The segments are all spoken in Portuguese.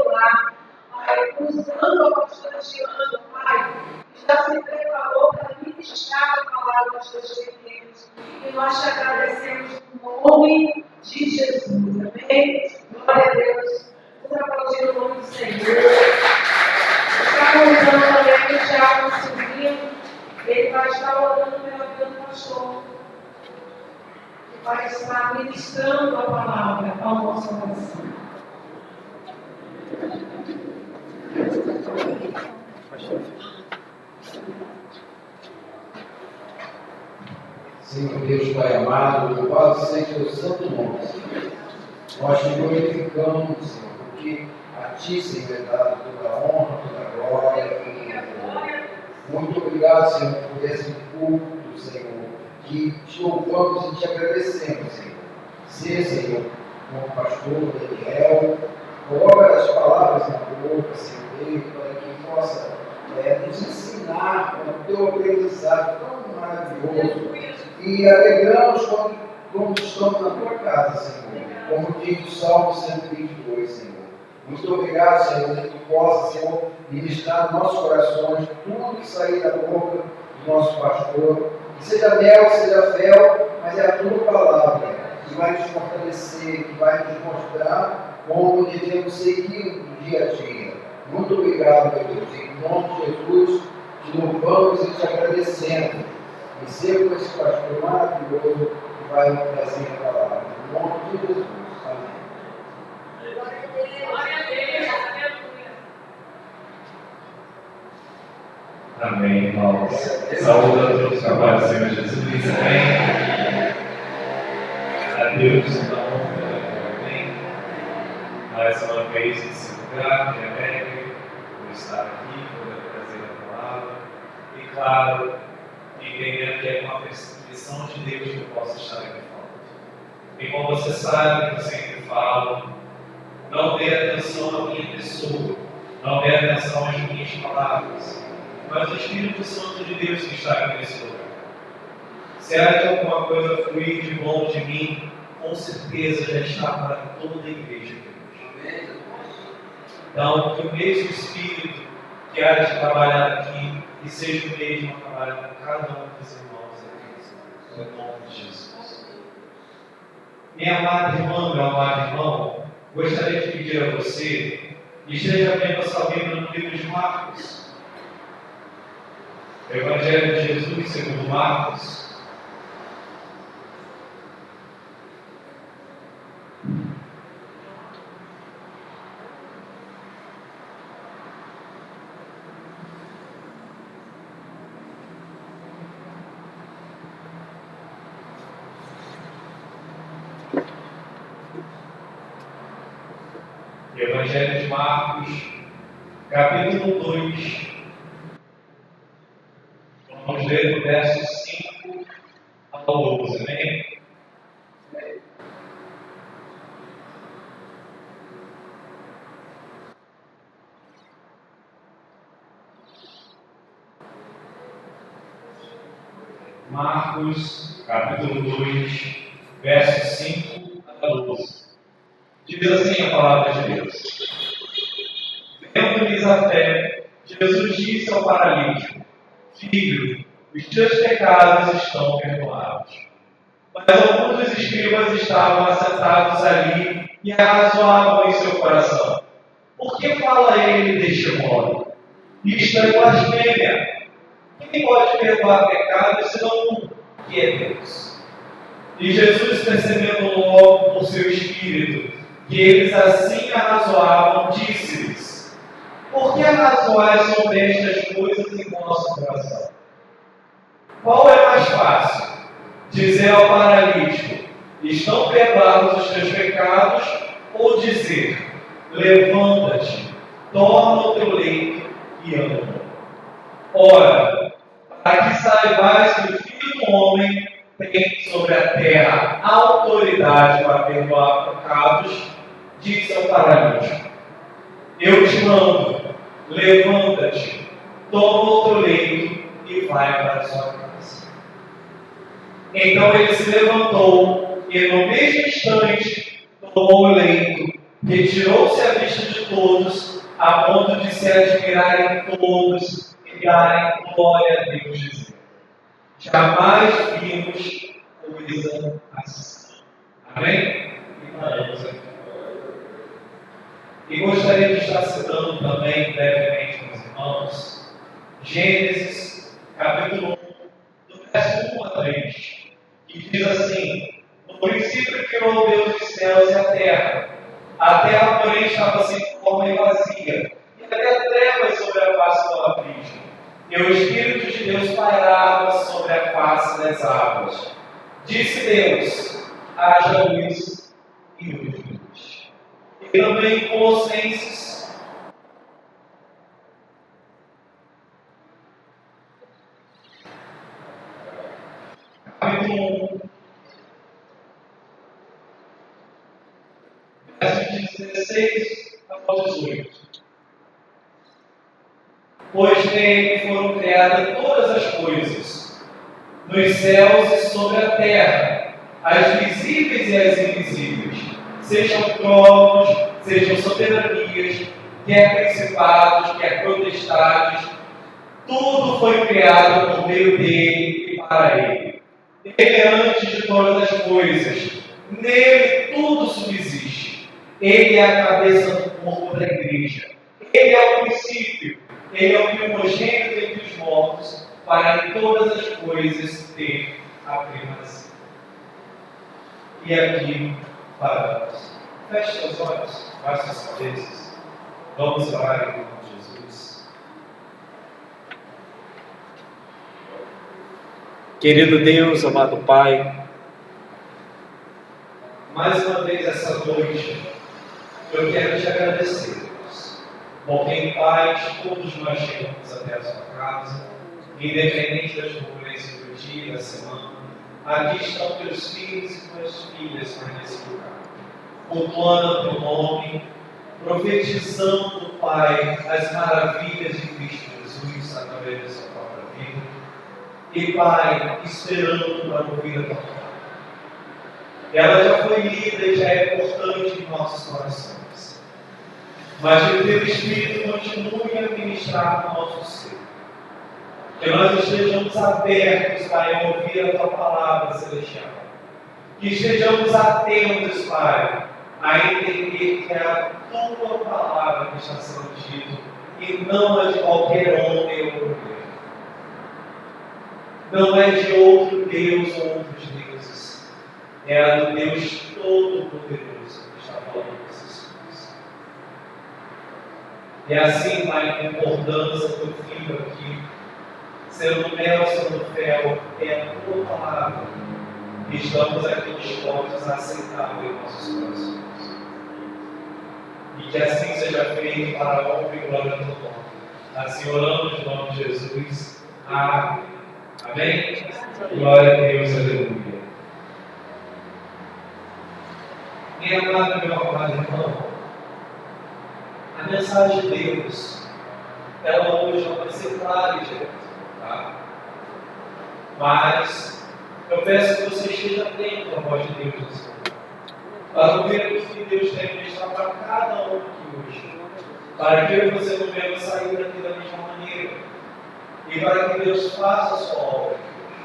lá, Pai, usando a pastora Diana, Pai, que já se preparou para ministrar a palavra aos teus pequenos. E nós te agradecemos no nome de Jesus. Amém? Glória a Deus. Vamos aplaudir o nome do Senhor. Está convidando também o Thiago Silvinho. Ele vai estar orando pela vida do pastor. Ele vai estar ministrando a palavra ao nosso coração. Senhor Deus, Pai amado, louvado seja o teu santo nome, Senhor. Nós te glorificamos, Senhor, porque a Ti, Senhor, é dada toda a honra, toda a glória, toda a glória. Muito obrigado, Senhor, por esse culto, Senhor, que te louvamos e te agradecemos, Senhor. Ser, Senhor, como pastor Daniel, coloca as palavras na boca, Senhor, dele, para que possa nos ensinar com o teu aprendizado tão maravilhoso. E alegramos quando estamos na tua casa, Senhor, como diz o Salmo 122, Senhor. Muito obrigado, Senhor, que tu possa, Senhor, ministrar nos nossos corações tudo que sair da boca do nosso pastor, que seja mel, que seja fel, mas é a tua palavra que vai nos fortalecer, que vai nos mostrar como devemos seguir no dia a dia. Muito obrigado, meu Deus. Em nome de Jesus, te louvamos e te agradecemos. E ser com esse pastor maravilhoso que vai trazer a palavra. Em nome de Jesus. Amém. Glória a Deus. Amém, irmãos. Saúde a todos que trabalham do Senhor Jesus. Amém. A Deus da honra. Amém. Mais uma vez, nesse lugar, me alegre por estar aqui, poder trazer a palavra. E claro, entendendo que é uma missão de Deus que eu possa estar aqui falando. E como você sabe, eu sempre falo, não dê atenção à minha pessoa, não dê atenção às minhas palavras, mas o Espírito Santo de Deus que está aqui nesse lugar. Se há de alguma coisa fluir de bom de mim, com certeza já está para toda a igreja de Deus. Então, que o mesmo Espírito que há de trabalhar aqui, que seja o mesmo a trabalhar com cada um dos irmãos aqui, no nome de Jesus. Minha amada irmã, meu amado irmão, gostaria de pedir a você que esteja vendo a sua Bíblia no livro de Marcos. Evangelho de Jesus segundo Marcos. Evangelho de Marcos, capítulo 2. Vamos ler do verso 5 ao 12, amém? Marcos, capítulo 2, verso 5 a 12. Diz assim a palavra de Deus. Vendo-lhes a fé, Jesus disse ao paralítico: Filho, os teus pecados estão perdoados. Mas alguns dos escribas estavam assentados ali e arrazoavam em seu coração: Por que fala ele deste modo? Isto é blasfêmia. Quem pode perdoar pecados senão um, que é Deus? E Jesus, percebendo logo por seu espírito que eles assim arrazoavam, disse-lhes: Por que arrazoais sobre estas coisas em vosso coração? Qual é mais fácil? Dizer ao paralítico: Estão perdoados os teus pecados? Ou dizer: Levanta-te, torna o teu leito e anda? Ora, para que saibais que o Filho do Homem tem sobre a terra autoridade para perdoar pecados, disse ao paralítico: Eu te mando, levanta-te, toma o teu leito e vai para a sua casa. Então ele se levantou e no mesmo instante tomou o leito, retirou-se à vista de todos, a ponto de se admirarem todos e darem glória a Deus, dizendo: jamais vimos coisa assim. Amém? E paramos aqui. E gostaria de estar citando também brevemente, meus irmãos, Gênesis, capítulo 1, do verso 1 a 3, que diz assim: no princípio criou Deus os céus e a terra, porém, estava sem forma e vazia, e havia trevas sobre a face do abismo, e o Espírito de Deus pairava sobre a face das águas. Disse Deus: haja luz, e houve luz. E também em Colossenses, capítulo 1, verso de 16 ao 18. Pois nele foram criadas todas as coisas, nos céus e sobre a terra, as visíveis e as invisíveis, sejam tronos, sejam soberanias, quer principados, quer potestades, tudo foi criado por meio dele e para ele. Ele é antes de todas as coisas, nele tudo subsiste. Ele é a cabeça do corpo da igreja. Ele é o princípio, ele é o primogênito entre os mortos, para em todas as coisas ter a primazia. E aqui paramos. Feche seus olhos, baixe suas cabeças. Vamos orar em nome de Jesus. Querido Deus, amado Pai, mais uma vez essa noite, eu quero te agradecer, Deus, porque em paz todos nós chegamos até a sua casa, independente das turbulências do dia, da semana. Aqui estão teus filhos e tuas filhas nesse lugar, cultuando teu nome, profetizando, Pai, as maravilhas de Cristo Jesus através da sua própria vida. E, Pai, esperando para ouvir a tua palavra. Ela já foi lida e já é importante em nossos corações. Mas que o teu Espírito continue a ministrar no nosso ser. Que nós estejamos abertos, Pai, a ouvir a tua palavra celestial. Que estejamos atentos, Pai, a entender que é a tua palavra que está sendo dita e não a de qualquer homem ou mulher. Não é de outro Deus ou outros deuses. É a do Deus Todo-Poderoso que está falando essas coisas. E assim, Pai, em concordância com o teu filho aqui, sendo mel sobre o fel, é a tua palavra. E estamos aqui dispostos a aceitá-la em nossos corações. E que assim seja feito para a honra e glória do teu nome. Assim oramos em nome de Jesus. Amém. Amém? Glória a Deus, aleluia. Minha amada, meu amado irmão, a mensagem de Deus, ela hoje não vai ser clara e direta, tá? Mas eu peço que você esteja atento à voz de Deus nesse momento, para ouvir o que Deus tem a ministrar para cada um aqui hoje, para que eu e você não venhamos sair daqui da mesma maneira, e para que Deus faça a sua obra aqui hoje.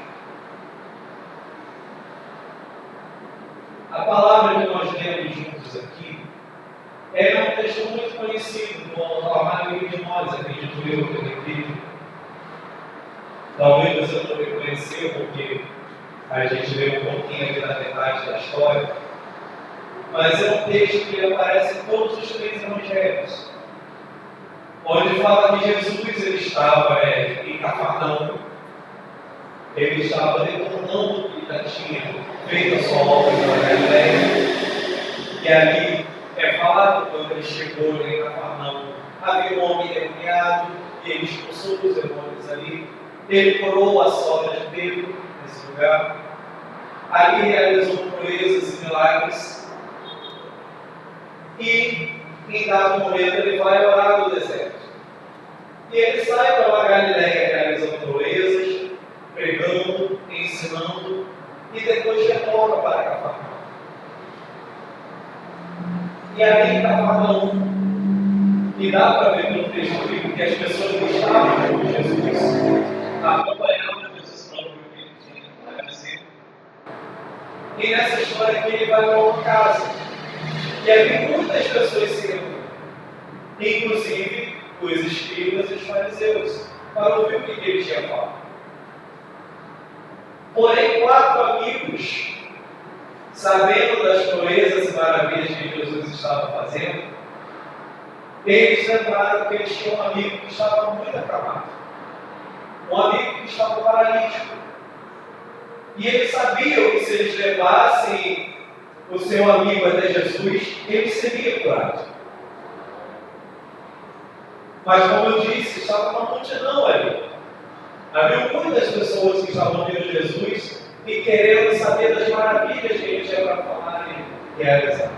A palavra que nós lemos juntos aqui é um texto muito conhecido por maioria de nós, acredito eu, que eu acredito. Talvez você não reconheceu, porque a gente lê um pouquinho aqui na metade da história, mas é um texto que aparece em todos os 3 evangelhos, onde fala que Jesus ele estava em Cafarnaum, ele estava retornando que já tinha feito a sua obra na Galileia, e ali é falado quando ele chegou em Cafarnaum, havia um homem endemoniado, e ele expulsou os demônios ali, ele curou a sogra de Pedro nesse lugar, ali realizou proezas e milagres, e em dado momento ele vai orar no deserto. E ele sai para a Galileia realizando proezas, pregando, ensinando, e depois retorna para Cafarnaum. E ali em Cafarnaum, E dá para ver pelo texto bíblico que as pessoas que estavam com Jesus acompanhavam Jesus para o que ele tinha a dizer. E nessa história aqui ele vai para uma casa. E ali muitas pessoas se reúnem, inclusive os escribas e os fariseus, para ouvir o que ele tinha falado. Porém, 4 amigos, sabendo das proezas e maravilhas que Jesus estava fazendo, eles lembraram que eles tinham um amigo que estava muito acamado, um amigo que estava paralítico. E eles sabiam que se eles levassem o seu amigo até Jesus, ele seria curado. Mas, como eu disse, estava uma multidão ali. Havia muitas pessoas que estavam vendo Jesus e querendo saber das maravilhas que ele tinha para falar e realizar.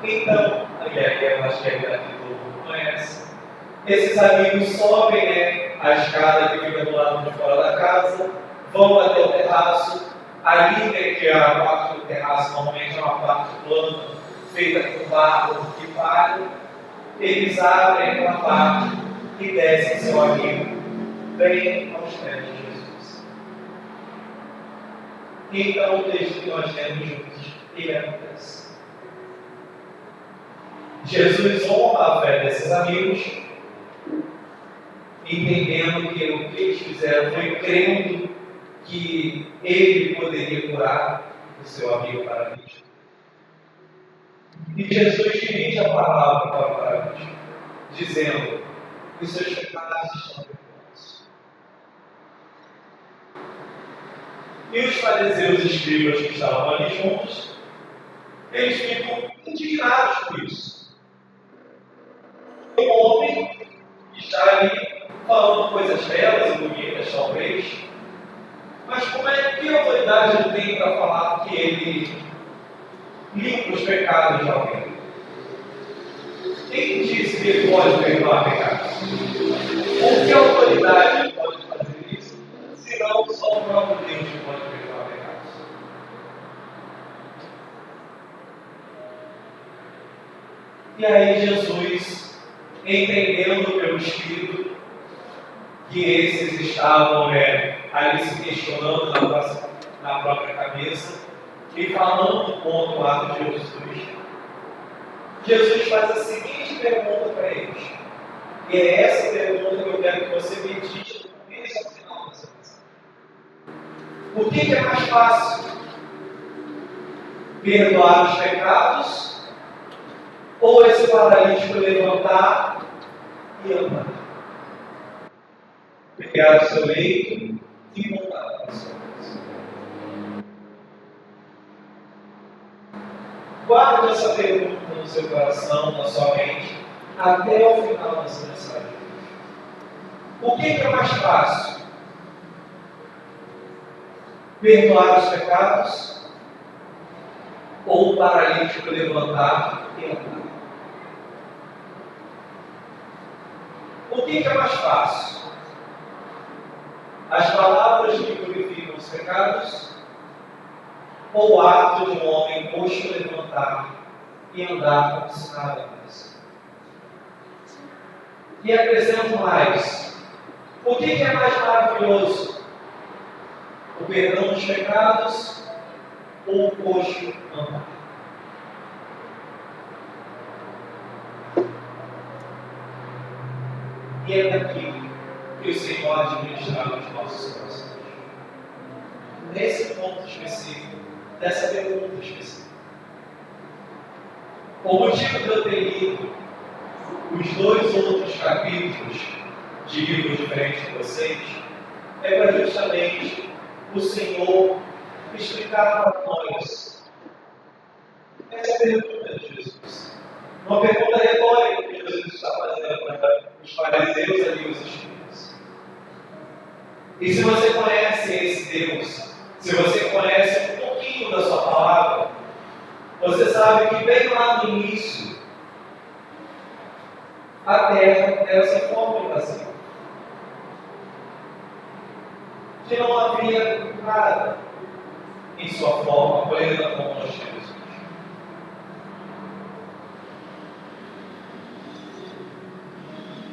Então, e aqui eu acho que a idade que todo mundo conhece, esses amigos sobem a escada que fica do lado de fora da casa, vão até o terraço, ali que é a parte do terraço, normalmente é uma parte plana, feita com barro e palha, eles abrem aquela parte e descem seu amigo bem aos pés de Jesus. Então, o texto que nós lemos juntos, ele acontece. Jesus honra a fé desses amigos, entendendo que o que eles fizeram foi crendo que ele poderia curar o seu amigo paralítico. E Jesus dirige a palavra para o paralítico, dizendo que os seus pecados estão perdoados. E os fariseus e escribas que estavam ali juntos, eles ficam indignados por isso. Um homem está ali falando coisas belas e bonitas, talvez, mas que autoridade ele tem para falar que ele limpa os pecados de alguém? Quem disse que ele pode perdoar pecados? Com que autoridade ele pode fazer isso, se não só o próprio Deus que pode perdoar pecados? E aí Jesus, entendendo pelo Espírito que esses estavam ali se questionando na própria cabeça e falando contra o ato de Jesus, Jesus faz a seguinte pergunta para eles. E é essa pergunta que eu quero que você medite no começo ao final dessa mensagem. O que é mais fácil? Perdoar os pecados ou esse paralítico levantar e andar? Pegar o seu leito e voltar para a sua casa. Guarde essa pergunta no seu coração, na sua mente, até o final dessa mensagem. O que é mais fácil? Perdoar os pecados ou o paralítico levantar e andar? O que é mais fácil? As palavras que purificam os pecados ou o ato de um homem coxo levantar e andar como se nada mais? E acrescento mais: o que é mais maravilhoso? O perdão dos pecados ou o coxo andar? E é daqui que o Senhor administrar os nossos corações. Nesse ponto específico, dessa pergunta específica. O motivo de eu ter lido os 2 outros capítulos de livros diferentes de vocês é para justamente o Senhor explicar para nós essa pergunta de Jesus. Uma pergunta retórica que Jesus está fazendo para os fariseus ali, os escribas. E se você conhece esse Deus, se você conhece um pouquinho da sua palavra, você sabe que bem lá no início, a terra era sem forma e vazia. Que não havia nada em sua forma plena como nós temos.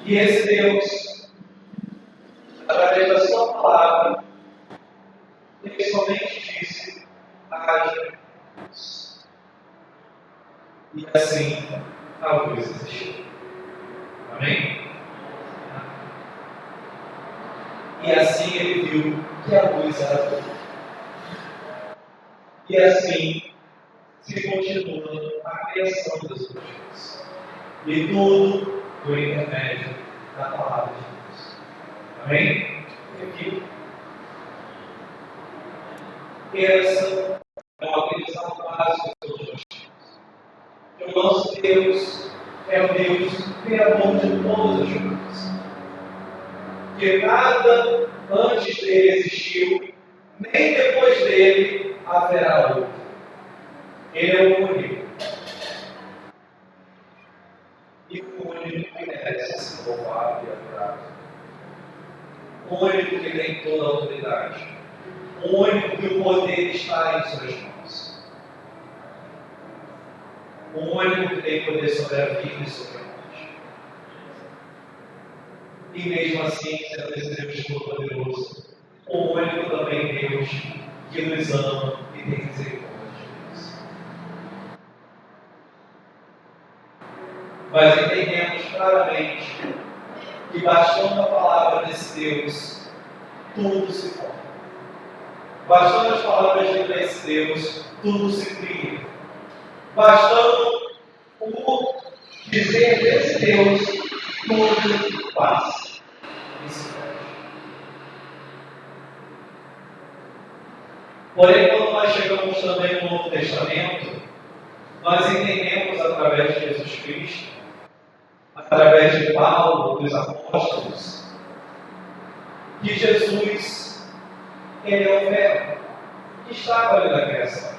E esse Deus, através da sua palavra, ele somente disse: haja luz. E assim a luz existiu. Amém? E assim ele viu que a luz era boa. E assim se continua a criação das coisas. E tudo por intermédio da palavra de Deus. Amém? Aqui. Essa é uma aprendizagem básica de todos nós temos. Que o nosso Deus é o Deus criador de todas as coisas. Que nada antes dele existiu, nem depois dele haverá outro. Ele é o único. E o único que merece ser louvado e adorado. O único que tem toda a autoridade. O único que o poder está em suas mãos. O único que tem poder sobre a vida e sobre a morte. E mesmo assim, sendo esse Deus todo-poderoso, o único também Deus que nos ama e tem misericórdia de nós. Mas entendemos claramente que bastando a palavra desse Deus, tudo se forma. Bastando as palavras desse Deus, tudo se cria. Bastando o dizer desse Deus, tudo passa. Isso é. Porém, quando nós chegamos também no Novo Testamento, nós entendemos através de Jesus Cristo, através de Paulo, dos apóstolos, que Jesus, ele é o verbo que estava ali na criação.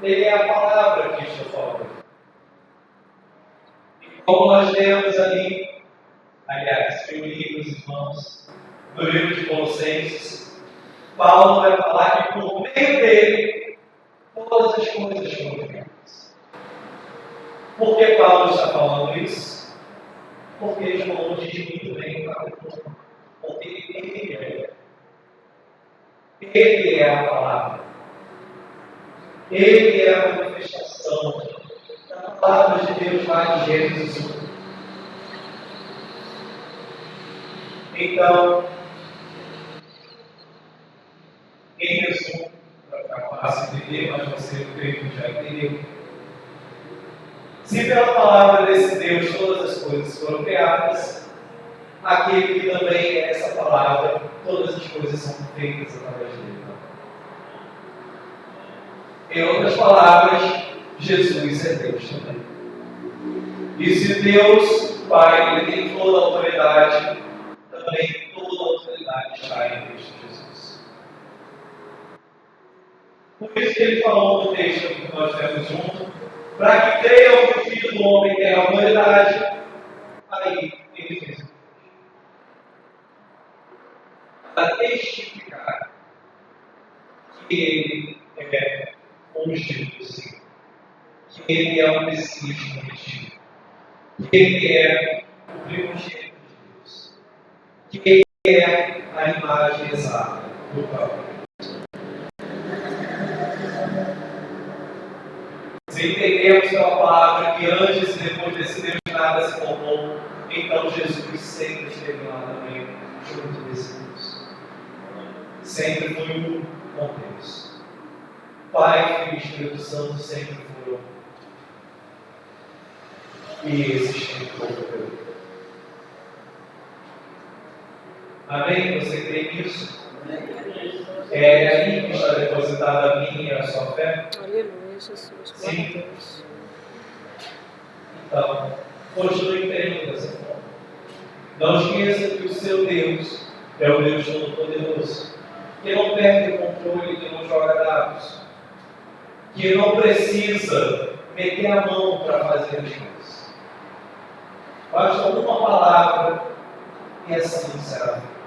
Ele é a palavra que estou falando. E como nós lemos ali, aliás, eu li com os irmãos, no livro de Colossenses, Paulo vai falar que por meio dele, todas as coisas foram criadas. Por que Paulo está falando isso? Porque João diz muito bem para o povo. Porque ele é a palavra. Ele é a manifestação da palavra de Deus lá em Gênesis 1. Então, em resumo, para ficar fácil de entender, mas você creio que já entendeu. Se pela palavra desse Deus todas as coisas foram criadas, aquele que também é essa palavra, todas as coisas são feitas através dele. Em outras palavras, Jesus é Deus também. E se Deus, Pai, ele tem toda a autoridade, também toda a autoridade está em Cristo Jesus. Por isso que ele falou no texto que nós temos junto, para que creiam que o Filho do Homem tem autoridade, aí ele fez o para testificar que ele é o ungido do Senhor, que ele é o Messias prometido, que ele é o primogênito de Deus, que ele é a imagem exata do próprio. Se entendemos pela palavra que antes e depois desse Deus nada se formou, então Jesus sempre esteve lá também, junto desse Deus. Sempre foi um com Deus. Pai, Filho e Espírito Santo sempre foram. E existem todo. Amém? Você crê nisso? É aí que está depositada a minha e a sua fé? Aleluia, Jesus. Sim. Deus. Então, continue crendo dessa forma. Não esqueça que o seu Deus é o Deus Todo-Poderoso, que não perde o controle, que não joga dados, que não precisa meter a mão para fazer as coisas. Basta uma palavra e assim será feito.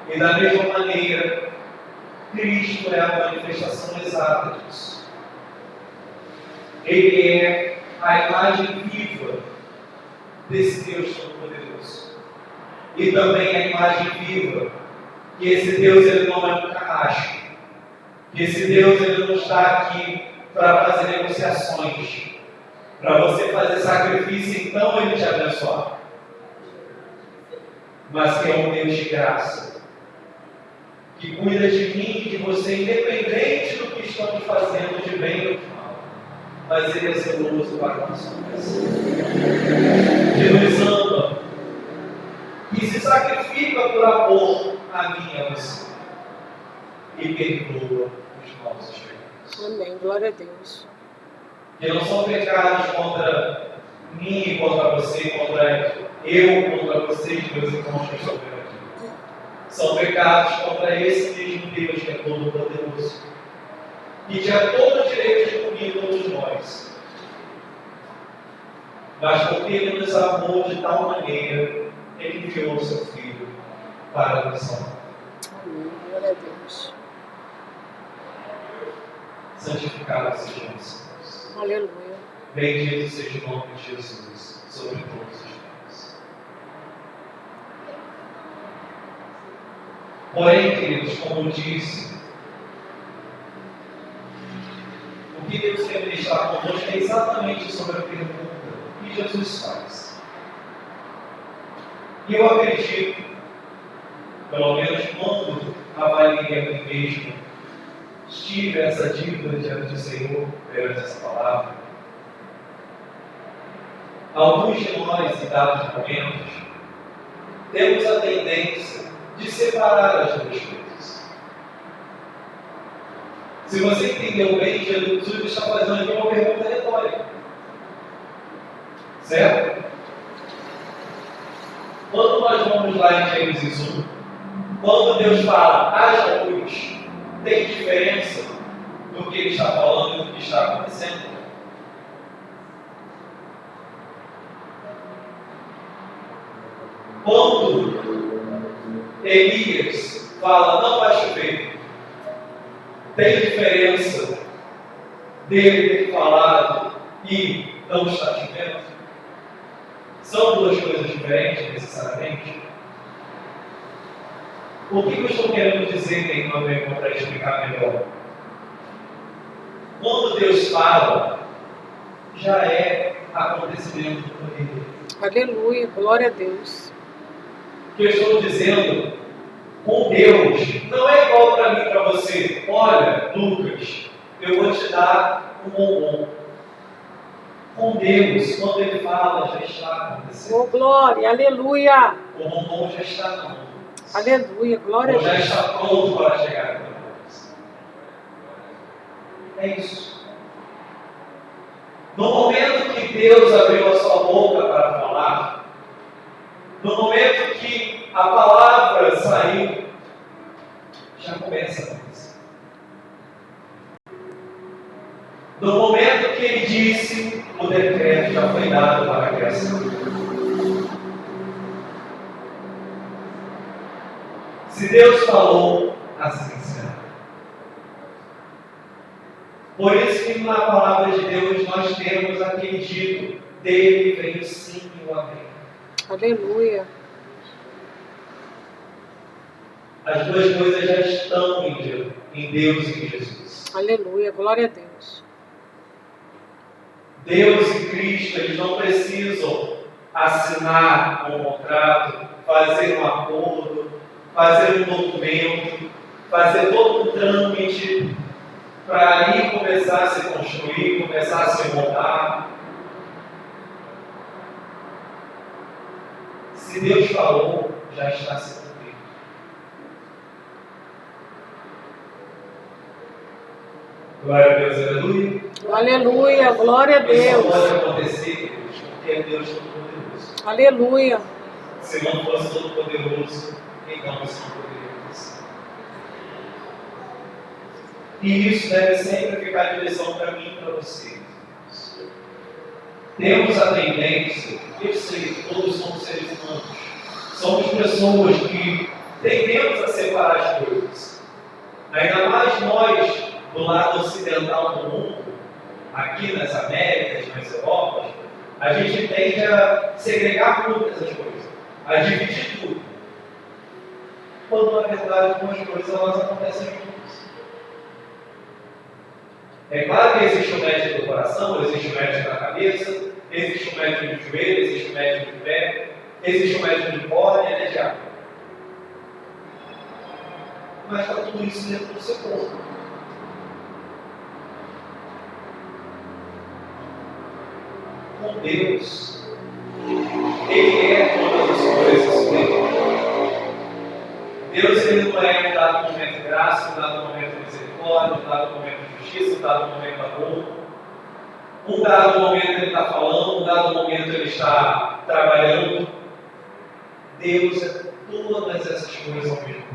E da mesma maneira, Cristo é a manifestação exata disso. Ele é a imagem viva desse Deus Todo-Poderoso. E também a imagem viva, que esse Deus ele não é um carrasco, que esse Deus ele não está aqui para fazer negociações, para você fazer sacrifício, então ele te abençoar. Mas que é um Deus de graça, que cuida de mim e de você, independente do que estamos fazendo, de bem ou de mal. Mas ele é zeloso para a nossa coração. Que nos ama, que se sacrifica por amor a mim e a você, e perdoa os nossos pecados. Amém. Glória a Deus. Que não são pecados contra mim e contra você, contra eu, contra vocês, meus irmãos que estão vendo aqui. São pecados contra esse mesmo Deus que é todo-poderoso, que tinha todo o direito de punir todos nós. Mas porque Ele nos amou de tal maneira, Ele enviou o seu Filho para nos salvar. Amém. Glória a Deus. Santificado seja o Senhor. Aleluia. Bendito seja o nome de Jesus sobre todos os dias. Porém, queridos, como eu disse, o que Deus quer deixar conosco é exatamente sobre a pergunta que Jesus faz. E eu acredito, pelo menos quando avaliei a mim mesmo, tive essa dívida diante do Senhor perante essa palavra. Alguns de nós, em dados momentos, temos a tendência de separar as duas coisas. Se você entendeu bem, Jesus está fazendo aqui uma pergunta retórica. Certo? Quando nós vamos lá em Gênesis 1, quando Deus fala, haja luz, tem diferença do que Ele está falando e do que está acontecendo? Quando Elias fala, não vai chover, tem diferença dele ter falado e não está chovendo? São duas coisas diferentes, necessariamente? O que eu estou querendo dizer, tem uma pergunta para explicar melhor? Quando Deus fala, já é acontecimento do poder. Aleluia. Glória a Deus. O que eu estou dizendo, com Deus, não é igual para mim e para você. Olha, Lucas, eu vou te dar um bombom. Com Deus, quando Ele fala, já está acontecendo. Oh, glória. Aleluia. O bombom já está na mão. Aleluia. Glória a Ou já Deus. está pronto para chegar a nós. É isso. No momento que Deus abriu a sua boca para falar, no momento que a palavra saiu, já começa a acontecer. No momento que Ele disse, o decreto já foi dado para a criação. Se Deus falou, assim será. Por isso que na palavra de Deus nós temos aquele dito, dele vem o sim e o amém. Aleluia. As duas coisas já estão em Deus e em Jesus. Aleluia. Glória a Deus. Deus e Cristo, eles não precisam assinar um contrato, fazer um acordo, fazer um documento, fazer todo um trâmite para ali começar a se construir, começar a se montar. Se Deus falou, já está se cumprindo. Glória a Deus, aleluia. Aleluia. Glória a Isso Deus. pode acontecer, queridos, porque é Deus Todo-Poderoso. Aleluia. Se não fosse Todo-Poderoso, então isso não poderia acontecer. E isso deve sempre ficar de lição para mim e para você. Temos a tendência, eu sei que todos somos seres humanos, somos pessoas que tendemos a separar as coisas. Ainda mais nós, do lado ocidental do mundo, aqui nas Américas, nas Europas, A gente tende a segregar muito essas coisas, a dividir tudo. Quando na verdade algumas coisas elas acontecem juntas. É claro que existe o médico do coração, existe o médico da cabeça, existe o médico do joelho, existe o médico do pé, existe o médico de córnea, de água. Mas está tudo isso dentro do seu corpo. Com Deus, Ele é todas as coisas dentro. Deus ele não é em dado momento graça, em dado momento misericórdia, em dado momento justiça, em dado momento amor. Um dado momento ele está falando, um dado momento ele está trabalhando. Deus é todas essas coisas ao mesmo tempo.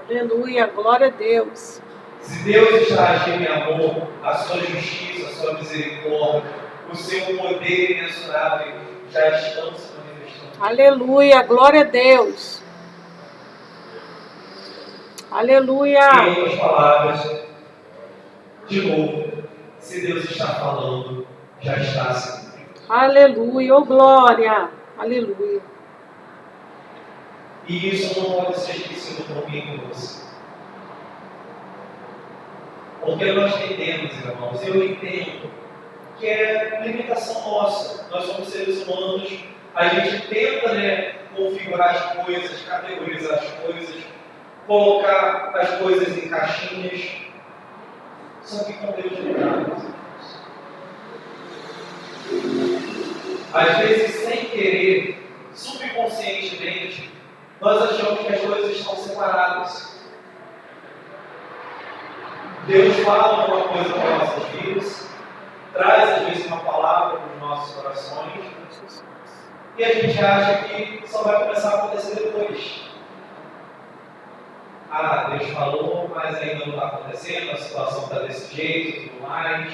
Aleluia, glória a Deus. Se Deus está agindo em amor, a sua justiça, a sua misericórdia, o seu poder imensurável já estão se manifestando. Aleluia, glória a Deus. Aleluia. Em outras palavras, de novo, se Deus está falando, já está se cumprindo. Aleluia, oh glória. Aleluia. E isso não pode ser esquecido por mim e por você. Porque nós entendemos, irmãos, eu entendo que é limitação nossa. Nós somos seres humanos, a gente tenta, configurar as coisas, categorizar as coisas, colocar as coisas em caixinhas. Só que com Deus não dá, meus irmãos. Às vezes, sem querer, subconscientemente, nós achamos que as coisas estão separadas. Deus fala uma coisa para as nossas vidas, traz às vezes uma palavra para os nossos corações, e a gente acha que só vai começar a acontecer depois. Ah, Deus falou, mas ainda não está acontecendo, a situação está desse jeito e tudo mais,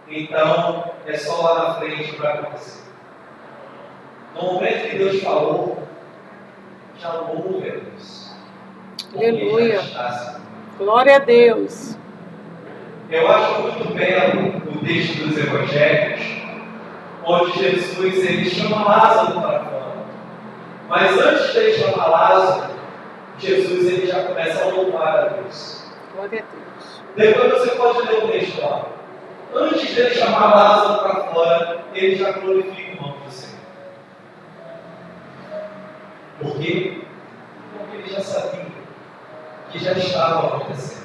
então é só lá na frente que vai acontecer. No momento que Deus falou, já houve a Deus. Aleluia. Glória a Deus. Eu acho muito belo o texto dos Evangelhos, onde Jesus ele chama Lázaro para fora. Mas antes de ele chamar Lázaro, Jesus ele já começa a louvar a Deus. Glória a Deus. Depois você pode ler o texto lá. Antes de ele chamar Lázaro para fora, ele já glorifica o nome do Senhor. Por quê? Porque ele já sabia que já estava acontecendo.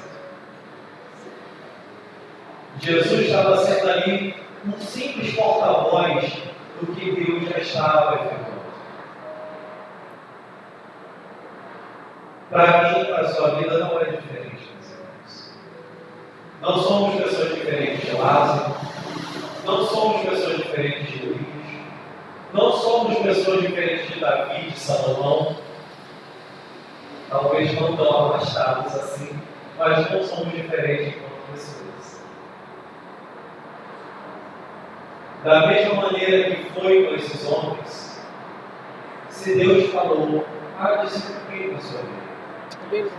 Jesus estava sendo ali um simples porta-voz do que Deus já estava efetuando. Para mim, para a sua vida, não é diferente, meus irmãos. Não somos pessoas diferentes de Lázaro, não somos pessoas diferentes de Luís, não somos pessoas diferentes de Davi, de Salomão, talvez não tão abastados assim, mas não somos diferentes enquanto pessoas. Da mesma maneira que foi com esses homens, se Deus falou, há de se cumprir na sua vida.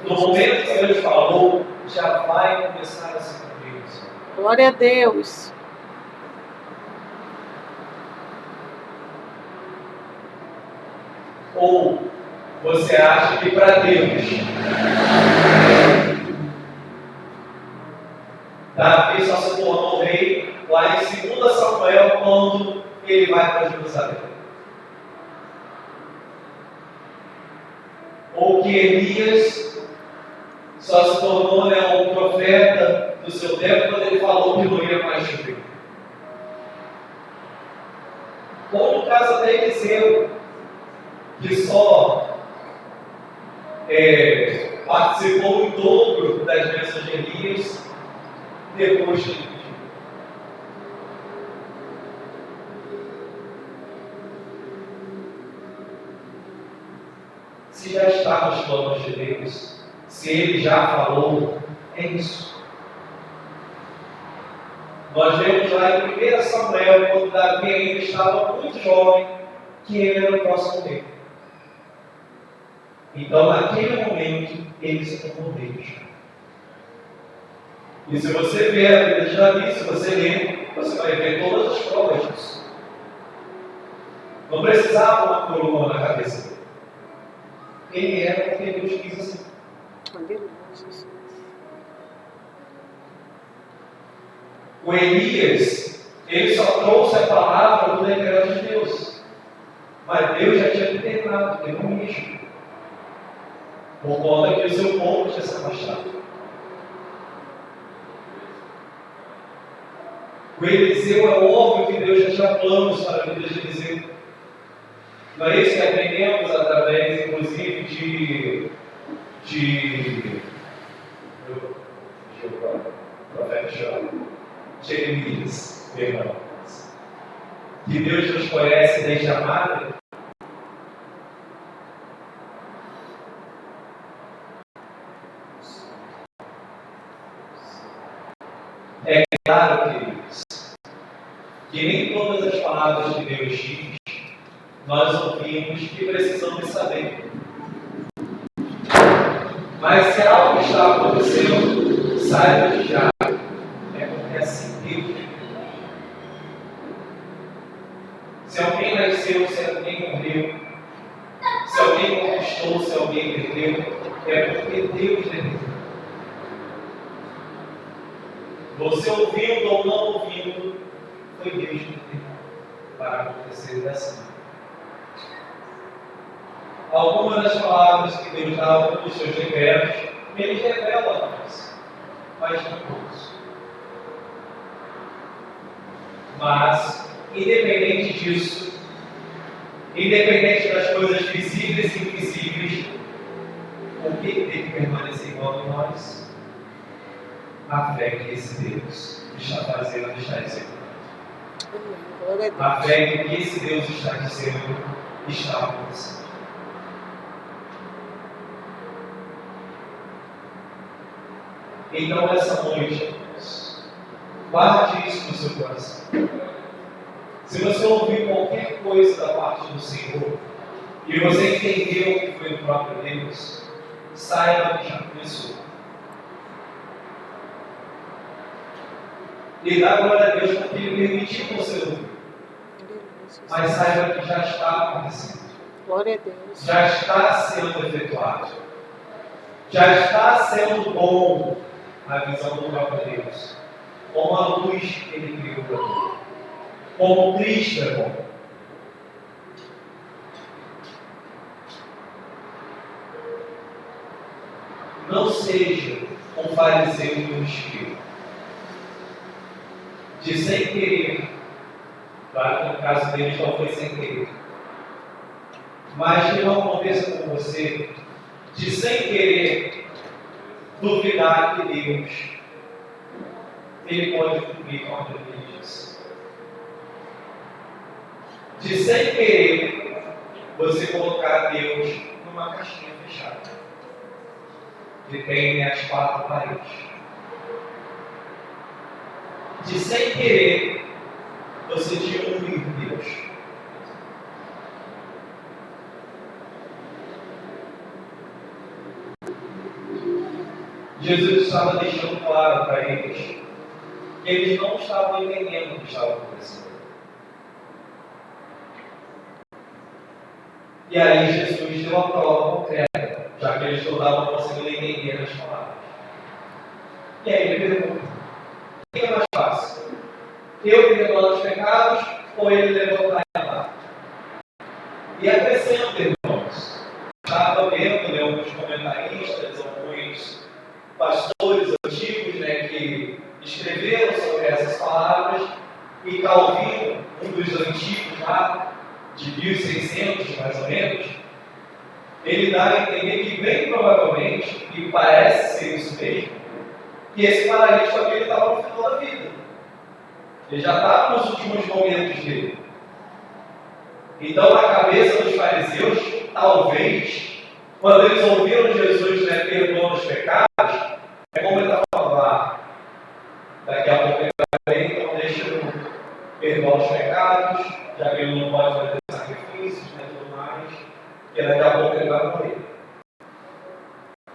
No momento que Deus falou, já vai começar a se cumprir na sua vida. Glória a Deus. Ou você acha que para Deus Davi só se tornou rei lá em 2 Samuel quando ele vai para Jerusalém? Ou que Elias só se tornou um profeta do seu tempo quando ele falou que não ia mais chover? Ou no caso até Eliseu, que só participou em dobro das bênçãos de Elias depois de ele. Se já está nos planos de Deus, se Ele já falou, é isso. Nós vemos lá em 1 Samuel, quando Davi ainda estava muito jovem, que ele era o próximo rei. Então, naquele momento, ele se tornou Deus. E se você ver a vida de Davi, se você ler, você vai ver todas as provas disso. Não precisava uma coroa na cabeça dele. Ele era porque Deus quis assim. Aleluia, Jesus. O Elias, ele só trouxe a palavra do decreto de Deus. Mas Deus já tinha determinado que não mesmo. Por conta que o seu povo tinha se afastado. O Eliseu é óbvio que Deus já tinha planos para a vida de Eliseu. Não é isso que aprendemos através, inclusive, de Jeremias, perdão. Que Deus nos conhece desde a madre. É claro, queridos, que nem todas as palavras que Deus diz nós ouvimos e precisamos saber. Mas se algo está acontecendo, saiba de já. É porque assim Deus. Se alguém nasceu, se alguém morreu, se alguém conquistou, se alguém perdeu, é porque Deus determinou. Você ouvindo ou não ouvindo, foi Deus que determinou para acontecer dessa maneira. Algumas das palavras que Deus dá nos seus decretos, Ele revela a nós, mas não todos. Mas, independente disso, independente das coisas visíveis e invisíveis, o que tem que permanecer igual em nós? A fé que esse Deus está fazendo, está executando. A fé que esse Deus está dizendo, está acontecendo. Então, essa noite, guarde isso no seu coração. Se você ouvir qualquer coisa da parte do Senhor e você entendeu que foi o próprio Deus, saiba que já começou. E dá glória a Deus porque Ele permitiu você ouvir. Mas saiba que já está acontecendo. Glória a Deus. Já está sendo efetuado. Já está sendo bom a visão do próprio Deus. Como a luz que Ele criou para mim. Como Cristo é bom. Não seja um fariseu e um espírito. De sem querer. Claro que no caso deles não foi sem querer. Mas que não aconteça com você de sem querer duvidar que Deus Ele pode cumprir com aquilo que Ele disse. De sem querer você colocar Deus numa caixinha fechada que tem as quatro paredes. De sem querer você diminuir Deus. Jesus estava deixando claro para eles que eles não estavam entendendo o que estava acontecendo. E aí Jesus deu a prova concreta, já que eles não estavam conseguindo entender as palavras. E aí ele pergunta: o que é mais fácil? Eu perdoar os pecados ou ele levantar e andar? E acrescenta, irmãos. Estava vendo alguns comentaristas, alguns pastores antigos que escreveram sobre essas palavras, e Calvino, um dos antigos lá, de 1600 mais ou menos, ele dá a entender que bem provavelmente, e parece ser isso mesmo, que esse paralítico aqui estava no final da vida. Ele já estava nos últimos momentos dele. Então, na cabeça dos fariseus, talvez, quando eles ouviram Jesus perdoando os pecados, é como ele está falando lá. Daqui a pouco ele vai bem, então deixa eu perdoar os pecados, já que ele não pode fazer sacrifícios e tudo mais, porque daqui a pouco ele vai morrer.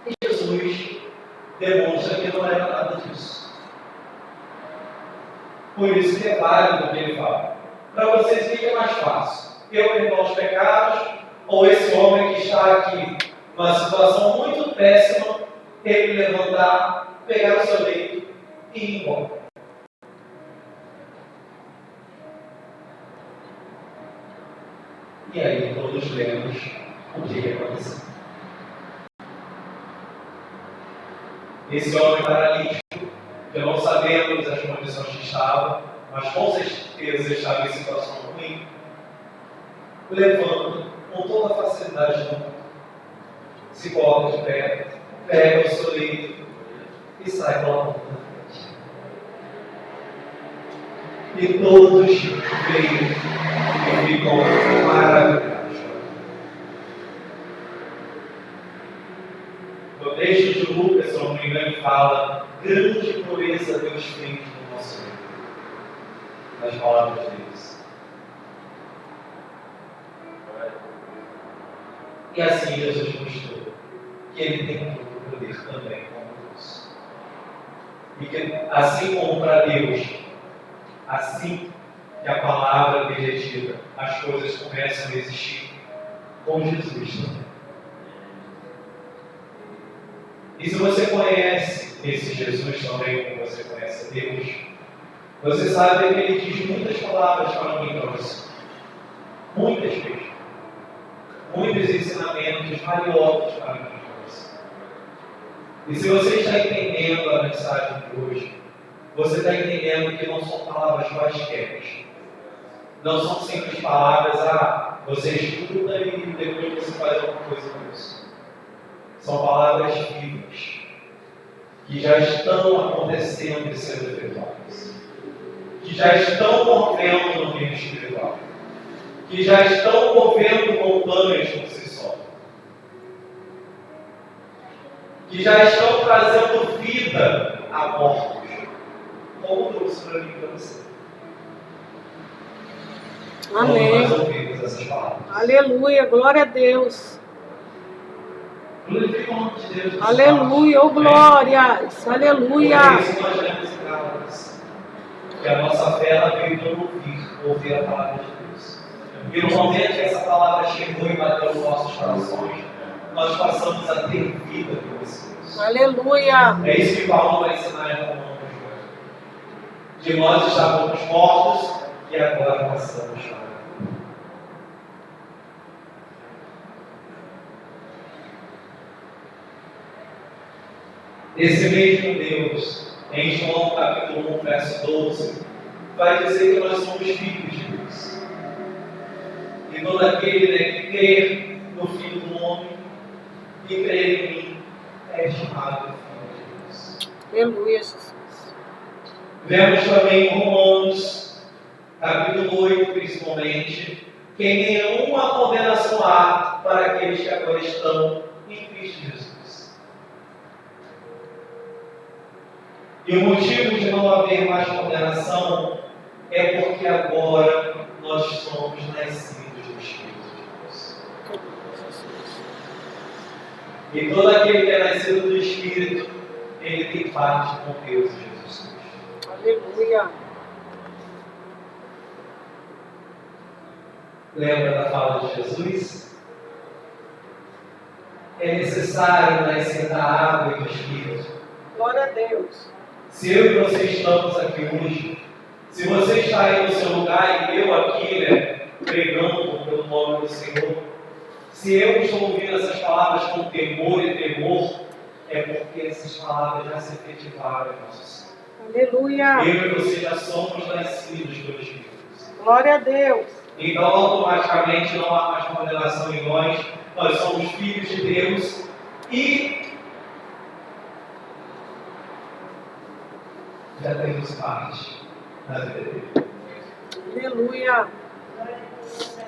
E Jesus demonstra que não era nada disso. Por isso que é válido o que ele fala. Para vocês, o que é mais fácil? eu perdoo os pecados, ou esse homem que está aqui numa situação muito péssima, ele levantar, pegar o seu leito e ir embora. E aí todos lemos o que aconteceu. Esse homem paralítico, que não sabemos as condições que estava, mas com certeza estava em situação ruim, levanta com toda a facilidade do mundo, se coloca de pé, pega o seu leito e sai pela porta da frente. E todos veem e ficam maravilhados. No texto de Lucas, se não me engano, fala: grande proeza Deus fez no nosso meio. Nas palavras deles. E assim Jesus mostrou que Ele tem todo o poder também como Deus. E que assim como para Deus, assim que a palavra dele é dita, as coisas começam a existir, com Jesus também. E se você conhece esse Jesus também, como você conhece Deus, você sabe que Ele diz muitas palavras para mim e para você. Muitas vezes. Muitos ensinamentos valiosos para mim e para você. E se você está entendendo a mensagem de hoje, você está entendendo que não são palavras quaisquer. Não são simples palavras, você escuta e depois você faz alguma coisa com isso. São palavras vivas, que já estão acontecendo e sendo efetuadas, que já estão movendo no meio espiritual, que já estão movendo montanhas por si só, que já estão trazendo vida a mortos, como trouxe para mim e para você. Amém. Nós ouvimos essas palavras. Aleluia, glória a Deus. Glorifica o nome de Deus. Aleluia, oh glórias. Aleluia. Por isso nós lemos em Gálatas que a nossa fé ela veio pelo ouvir a palavra de Deus. E no momento que essa palavra chegou e bateu nos nossos corações, nós passamos a ter vida por esse Deus. Aleluia. É isso que Paulo vai ensinar em Romanos. Que nós estávamos mortos e agora passamos a vida. Esse mesmo Deus, em João capítulo 1, verso 12, vai dizer que nós somos filhos de Deus. E todo aquele que crer no Filho do Homem e crer em mim é chamado filho de Deus. Aleluia, Jesus. Vemos também em Romanos, capítulo 8, principalmente, que nenhuma condenação há para aqueles que agora estão em Cristo Jesus. E o motivo de não haver mais condenação é porque agora nós somos nascidos do Espírito de Deus. E todo aquele que é nascido do Espírito, ele tem parte com Deus e Jesus Cristo. Aleluia. Lembra da fala de Jesus? É necessário nascer da água e do Espírito. Glória a Deus. Se eu e você estamos aqui hoje, se você está aí no seu lugar e eu aqui, pregando pelo nome do Senhor, se eu estou ouvindo essas palavras com temor e temor, é porque essas palavras já se efetivaram em nosso ser. Aleluia. Eu e você já somos nascidos pelo Espírito. Glória a Deus. Então, automaticamente, não há mais condenação em nós. Nós somos filhos de Deus e já temos parte na vida dele. Aleluia.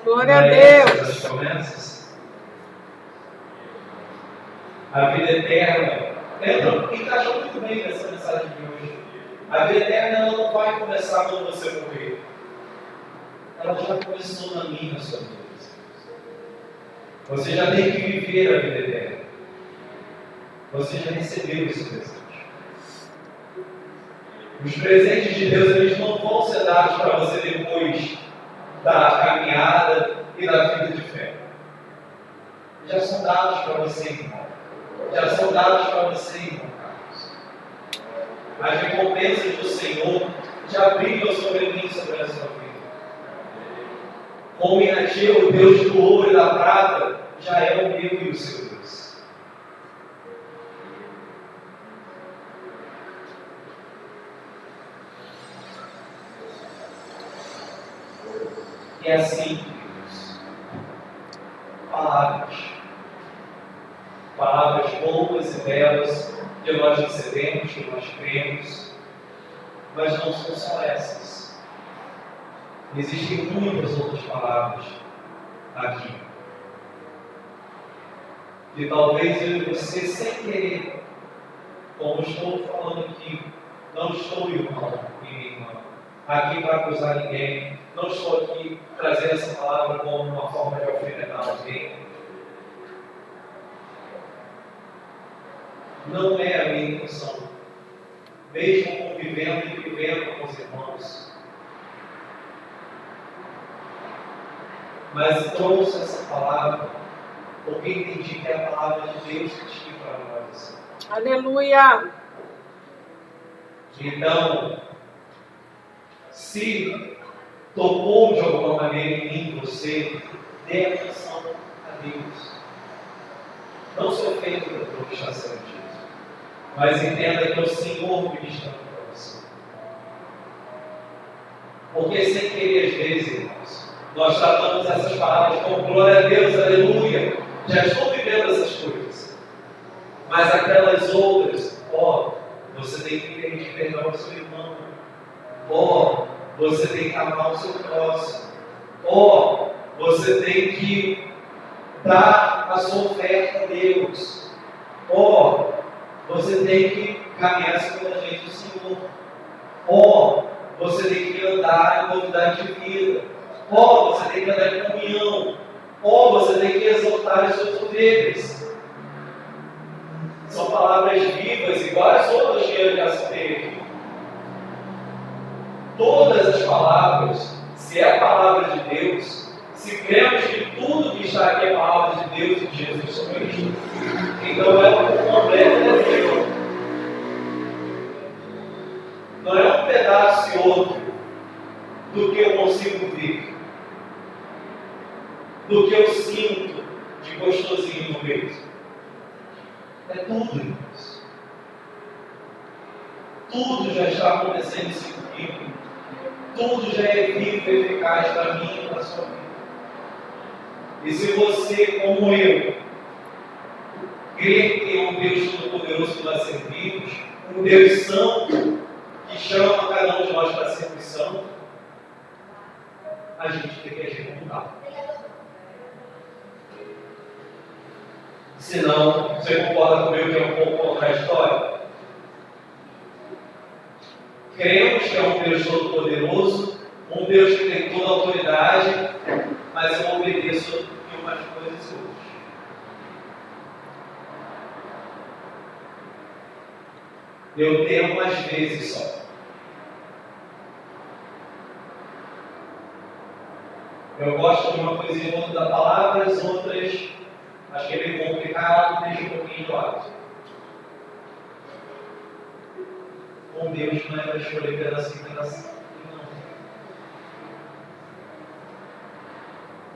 Glória a Deus. As promessas. A vida eterna encaixou muito bem nessa mensagem de hoje. A vida eterna ela não vai começar quando você morrer. Ela já começou na minha, na sua vida. Você já tem que viver a vida eterna. Você já recebeu esse presente. Os presentes de Deus eles não vão ser dados para você depois da caminhada, e da vida de fé. Já são dados para você, irmão. Já são dados para você, irmão Carlos. As recompensas do Senhor já brilham sobre mim, sobre a sua vida. Como em Atia, o Deus do ouro e da prata, já é o meu e o seu Deus. E assim, queridos, palavras boas e belas que nós recebemos, que nós cremos, mas não são só essas. Existem muitas outras palavras aqui. E talvez eu e você, sem querer, como estou falando aqui, não estou, irmão e minha irmã, aqui para acusar ninguém, não estou aqui trazendo essa palavra como uma forma de alfinetar alguém. Não é a minha intenção, mesmo convivendo e vivendo com os irmãos. Mas trouxe essa palavra porque entendi que é a palavra de Deus que tinha para nós. Aleluia. Então, se tocou de alguma maneira em mim, você, dê atenção a Deus. Não se ofenda pelo que está sendo dito, mas entenda que é o Senhor ministrando para você. Porque sem querer, às vezes, irmãos, nós tratamos essas palavras como glória a Deus, aleluia. Já estou vivendo essas coisas. Mas aquelas outras, você tem que pedir perdão ao seu irmão. Você tem que amar o seu próximo. Você tem que dar a sua oferta a Deus. Você tem que caminhar segundo a gente do Senhor. Você tem que andar em novidade de vida. Você tem que andar em comunhão. Você tem que exaltar as suas ovelhas. São palavras vivas, igual as outras que eu já citei aqui. Todas as palavras, se é a palavra de Deus, se cremos que tudo que está aqui é a palavra de Deus e de Jesus Cristo, então é um completo Deus. Não é um pedaço e outro do que eu consigo ver, do que eu sinto de gostosinho no peito. É tudo, irmãos. Tudo já está acontecendo em si comigo. Tudo já é vivo e eficaz para mim e para a sua vida. E se você, como eu, crer que é um Deus Todo-Poderoso que nós servimos, um Deus Santo, que chama cada um de nós para ser santo, a gente tem que agir como tal. Senão, você concorda comigo que é um pouco contra a história? Cremos que é um Deus Todo-Poderoso, um Deus que tem toda a autoridade, mas eu obedeço em umas coisas e outras. Eu temo às vezes só. Eu gosto de uma coisinha ou outra da palavra, as outras acho que é meio complicado, deixa um pouquinho de lado. Com Deus não é para escolher pedacinho, pedacinho.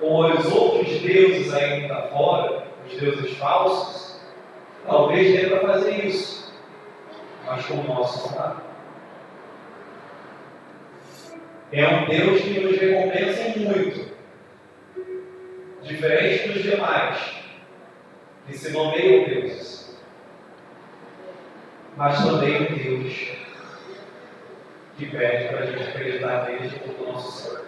Com os outros deuses ainda lá fora, os deuses falsos, talvez dê para fazer isso. Mas com o nosso não dá. É um Deus que nos recompensa em muito. Diferente dos demais, que se nomeiam deuses. Mas também um Deus que pede para a gente acreditar nele de todo o nosso ser.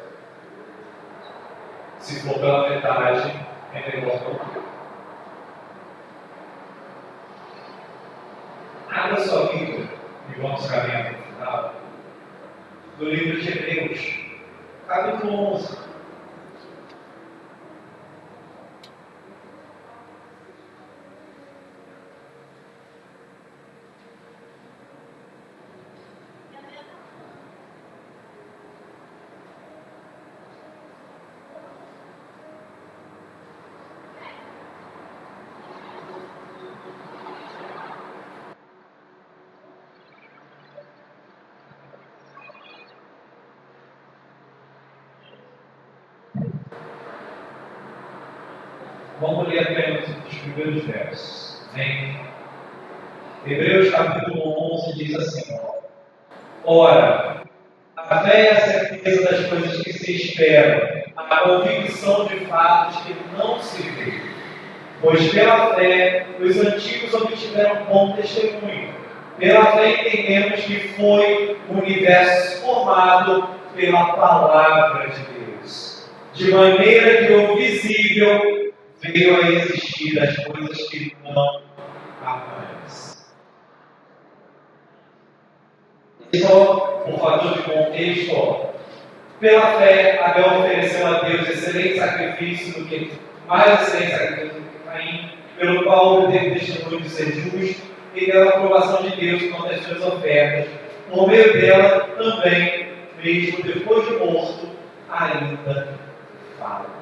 Se for pela metade, é melhor não. Abra sua Bíblia e vamos caminhar para o final do livro de Hebreus, capítulo 11. Vamos ler apenas os primeiros versos. Amém? Hebreus capítulo 11 diz assim: ora, a fé é a certeza das coisas que se esperam, a convicção de fatos que não se vê. Pois pela fé os antigos obtiveram bom testemunho. Pela fé entendemos que foi o universo formado pela palavra de Deus, de maneira que o visível veio a existir das coisas que não aparecem. Só um fator de contexto, pela fé, Abel ofereceu a Deus excelente sacrifício do que mais excelente sacrifício do que Caim, pelo qual obteve testemunho de ser justo e pela aprovação de Deus quanto às suas ofertas. Por meio dela também, mesmo depois de morto, ainda fala.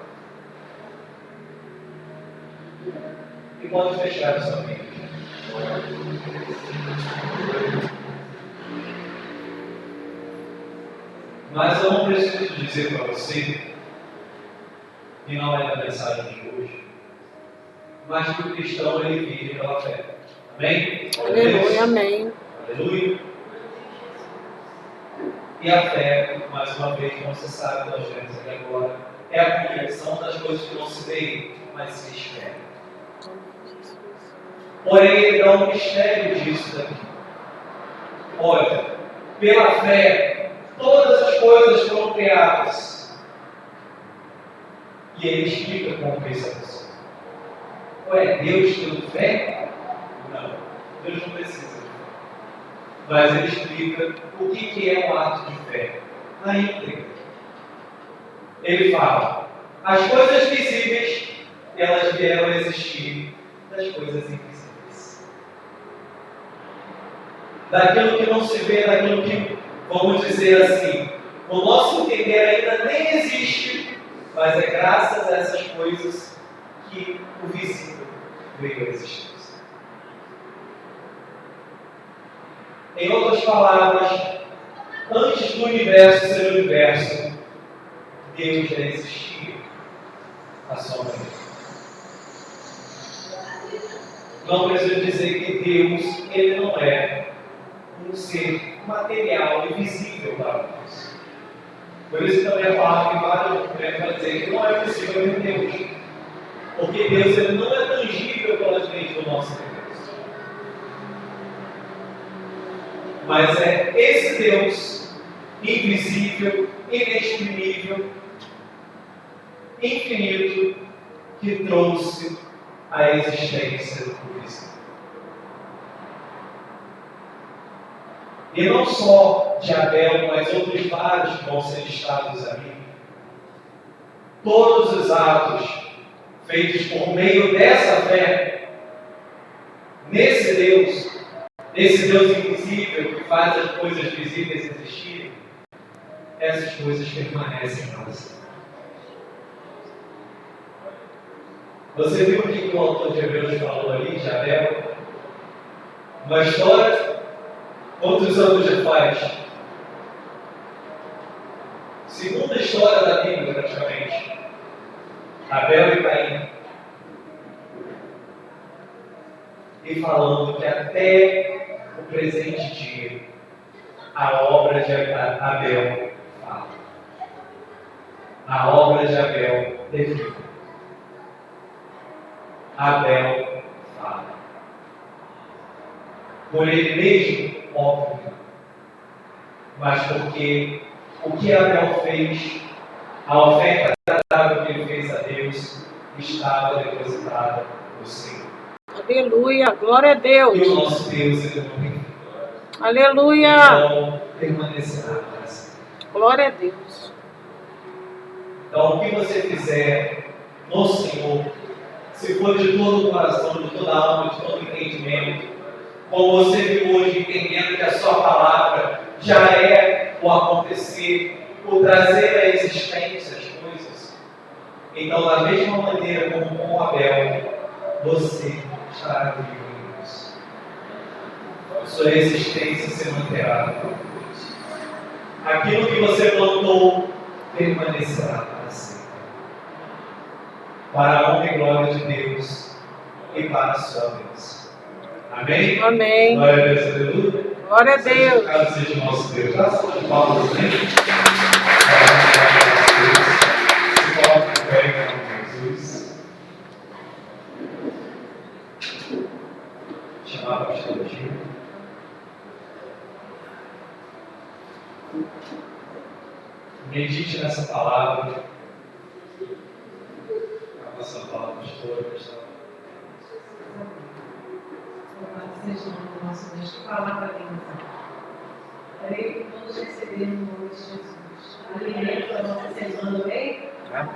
E pode fechar a sua mente. Mas eu não preciso dizer para você, e não é da mensagem de hoje, mas que o cristão ele vive pela fé. Amém? Aleluia, amém. Aleluia. E a fé, mais uma vez, como você sabe, nós vemos aqui agora, é a convicção das coisas que não se veem, mas se esperam. Porém, ele dá um mistério disso daqui. Olha, pela fé, todas as coisas foram criadas. E ele explica como fez essa pessoa. Ué, Deus tem fé? Não, Deus não precisa de fé. Mas ele explica o que é um ato de fé na íntegra. Ele fala, as coisas visíveis, elas vieram a existir das coisas invisíveis. Daquilo que não se vê, daquilo que, vamos dizer assim, o nosso entender ainda nem existe, mas é graças a essas coisas que o visível veio a existir. Em outras palavras, antes do universo ser o universo, Deus já existia à sua maneira. Não preciso dizer que Deus, ele não é um ser material e visível para nós. Por isso também a palavra que vai dizer que não é possível ver Deus. Porque Deus ele não é tangível pelas leis do nosso Deus. Mas é esse Deus invisível, inexprimível, infinito, que trouxe a existência do visível. E não só de Abel, mas outros vários que vão ser listados ali. Todos os atos feitos por meio dessa fé, nesse Deus invisível que faz as coisas visíveis existirem, essas coisas permanecem para sempre. Você viu o que o autor de Hebreus falou ali, de Abel? Uma história, quantos anos já faz? Segunda história da Bíblia, praticamente. Abel e Caim. E falando que até o presente dia, a obra de Abel fala. A obra de Abel define. Abel fala. Por ele mesmo, óbvio. Mas porque o que Abel fez, a oferta agradável que ele fez a Deus, estava depositada no Senhor. Aleluia, glória a Deus. E o nosso Deus, ele não tem. Aleluia. Então, permanecerá para sempre. Glória a Deus. Então, o que você fizer no Senhor, se for de todo o coração, de toda a alma, de todo o entendimento, como você viu hoje, entendendo que a sua palavra já é o acontecer, o trazer à existência as coisas, então, da mesma maneira como com Abel, você estará vivo em Deus. Sua existência se manterá por Deus. Aquilo que você plantou permanecerá para sempre. para a honra e glória de Deus e para a sua bênção. Amém? Amém. Glória a Deus, aleluia. Glória a Deus. Santificado seja o nosso Deus. Dá só de palmas, né? Se coloque de pé em nome de Jesus. Chamar o pastor Gil. Medite nessa palavra. A nossa palavra, pastora, pastor. Louvado seja o nome do nosso Deus. Que palavra linda. Creio que todos receberam o nome de Jesus. Aleluia para a nossa semana, amém?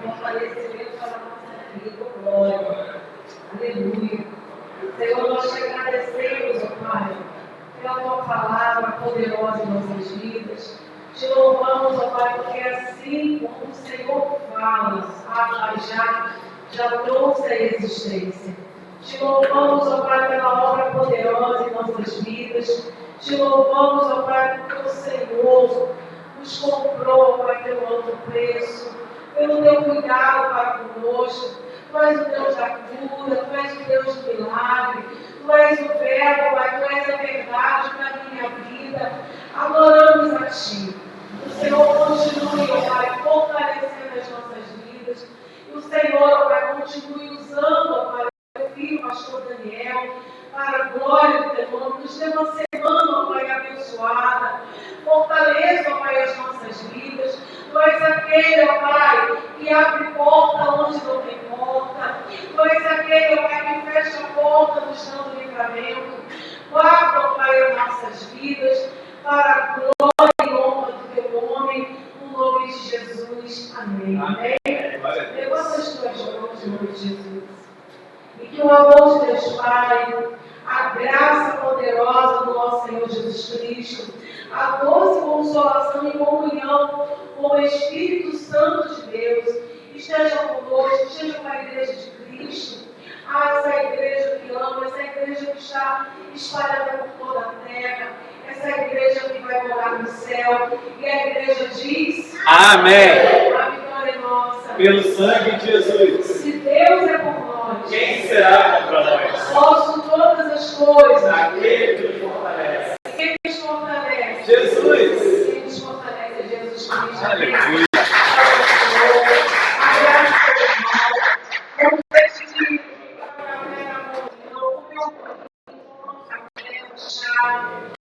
Fortalecimento para a nossa vida, glória. Aleluia. Senhor, nós te agradecemos, ó Pai, pela tua palavra poderosa em nossas vidas. Te louvamos, ó Pai, porque assim como o Senhor fala, Pai, já trouxe a existência. Te louvamos, ó Pai, pela obra poderosa em nossas vidas. Te louvamos, ó Pai, porque o Senhor nos comprou, ó Pai, pelo alto preço, pelo teu cuidado, Pai, conosco. Tu és o Deus da cura, Tu és o Deus do milagre, Tu és o verbo, Pai, Tu és a verdade para minha vida. Adoramos a Ti. O Senhor continue, ó Pai, fortalecendo as nossas vidas. E o Senhor, ó Pai, continue usando, ó Pai, o filho, pastor Daniel, para a glória do Teu nome. Nos dê uma semana, ó Pai, abençoada. Fortaleça, ó Pai, as nossas vidas. Tu és aquele, ó Pai, que abre porta onde não tem porta. Tu és aquele, ó Pai, que fecha a porta nos dando livramento. Guarda, ó Pai, as nossas vidas para a glória e honra do Teu nome, no nome de Jesus. Amém. Amém. Levanta as tuas mãos, no nome de Jesus. E que o amor de Deus Pai, a graça poderosa do nosso Senhor Jesus Cristo, a doce consolação e comunhão com o Espírito Santo de Deus, esteja conosco, esteja com a igreja de Cristo, essa igreja que ama, essa igreja que está espalhada por toda a terra, essa igreja que vai morar no céu, e a igreja diz: Amém. A vitória é nossa. Pelo sangue de Jesus. Se Deus é por nós, Quem será contra nós? posso todas as coisas. Aquele que nos fortalece. Quem nos fortalece? Jesus. Quem nos fortalece é Jesus Cristo. Aleluia. A graça do irmão. Não deixe de café na mão, não. O meu chá.